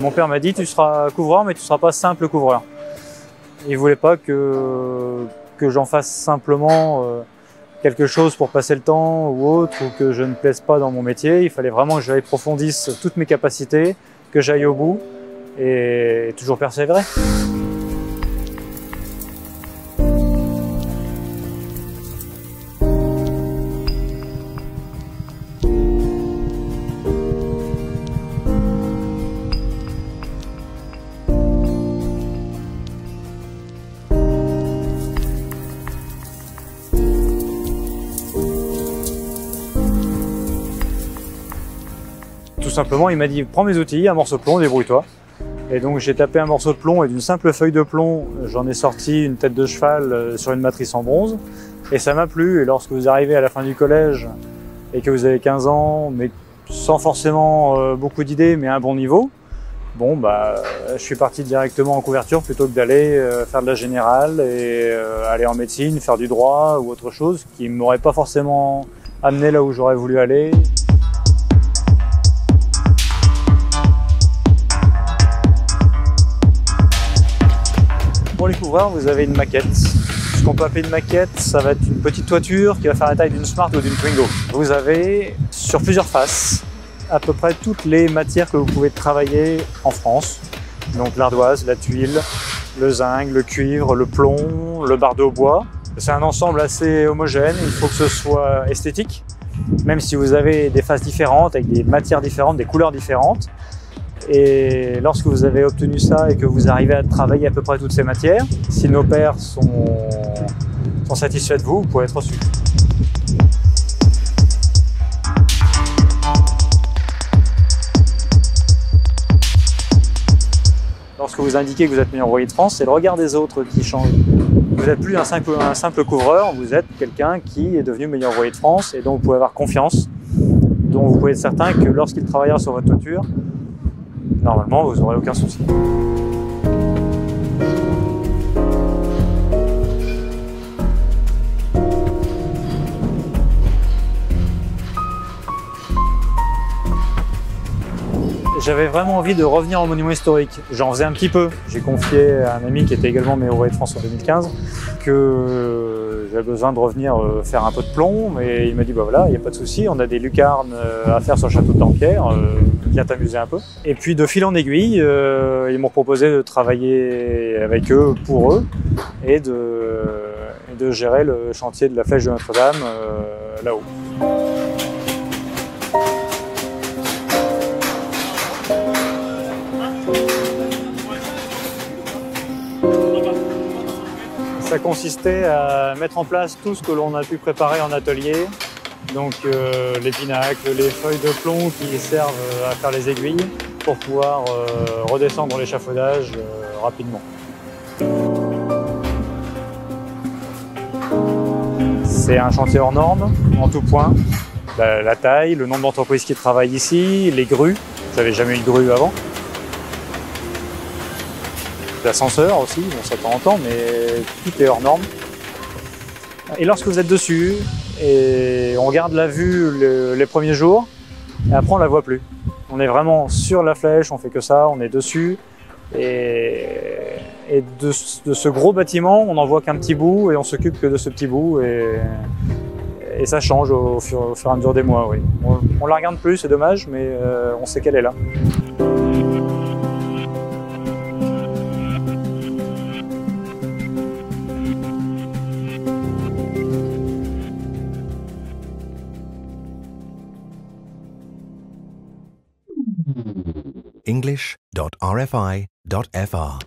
Mon père m'a dit tu seras couvreur mais tu ne seras pas simple couvreur. Il ne voulait pas que j'en fasse simplement quelque chose pour passer le temps ou autre, ou que je ne plaise pas dans mon métier. Il fallait vraiment que j'approfondisse toutes mes capacités, que j'aille au bout et toujours persévérer. Tout simplement, il m'a dit prends mes outils, un morceau de plomb, débrouille-toi. Et donc j'ai tapé un morceau de plomb et d'une simple feuille de plomb, j'en ai sorti une tête de cheval sur une matrice en bronze. Et ça m'a plu. Et lorsque vous arrivez à la fin du collège et que vous avez 15 ans, mais sans forcément beaucoup d'idées, mais à un bon niveau, bon bah je suis parti directement en couverture plutôt que d'aller faire de la générale et aller en médecine, faire du droit ou autre chose qui ne m'aurait pas forcément amené là où j'aurais voulu aller. Pour les couvreurs, vous avez une maquette. Ce qu'on peut appeler une maquette, ça va être une petite toiture qui va faire la taille d'une Smart ou d'une Twingo. Vous avez sur plusieurs faces à peu près toutes les matières que vous pouvez travailler en France. Donc l'ardoise, la tuile, le zinc, le cuivre, le plomb, le bardeau bois. C'est un ensemble assez homogène, il faut que ce soit esthétique. Même si vous avez des faces différentes, avec des matières différentes, des couleurs différentes. Et lorsque vous avez obtenu ça et que vous arrivez à travailler à peu près toutes ces matières, si nos pairs sont satisfaits de vous, vous pouvez être reçu. Lorsque vous indiquez que vous êtes meilleur ouvrier de France, c'est le regard des autres qui change. Vous n'êtes plus un simple couvreur, vous êtes quelqu'un qui est devenu meilleur ouvrier de France et dont vous pouvez avoir confiance, dont vous pouvez être certain que lorsqu'il travaillera sur votre toiture, normalement, vous n'aurez aucun souci. J'avais vraiment envie de revenir en monument historique. J'en faisais un petit peu. J'ai confié à un ami qui était également meilleur ouvrier de France en 2015 que j'avais besoin de revenir faire un peu de plomb, mais il m'a dit bah voilà, il n'y a pas de souci, on a des lucarnes à faire sur le château de Dampierre, viens t'amuser un peu. Et puis de fil en aiguille, ils m'ont proposé de travailler avec eux, pour eux, et de gérer le chantier de la Flèche de Notre-Dame là-haut. Ça consistait à mettre en place tout ce que l'on a pu préparer en atelier, donc les pinacles, les feuilles de plomb qui servent à faire les aiguilles pour pouvoir redescendre l'échafaudage rapidement. C'est un chantier hors norme, en tout point, la taille, le nombre d'entreprises qui travaillent ici, les grues, j'avais jamais eu de grue avant. L'ascenseur aussi, bon, ça de temps en temps, mais tout est hors norme. Et lorsque vous êtes dessus, et on garde la vue les premiers jours, et après on la voit plus. On est vraiment sur la flèche, on fait que ça, on est dessus. Et de ce gros bâtiment, on n'en voit qu'un petit bout et on s'occupe que de ce petit bout. Et ça change au fur et à mesure des mois, oui. On la regarde plus, c'est dommage, mais on sait qu'elle est là. English.rfi.fr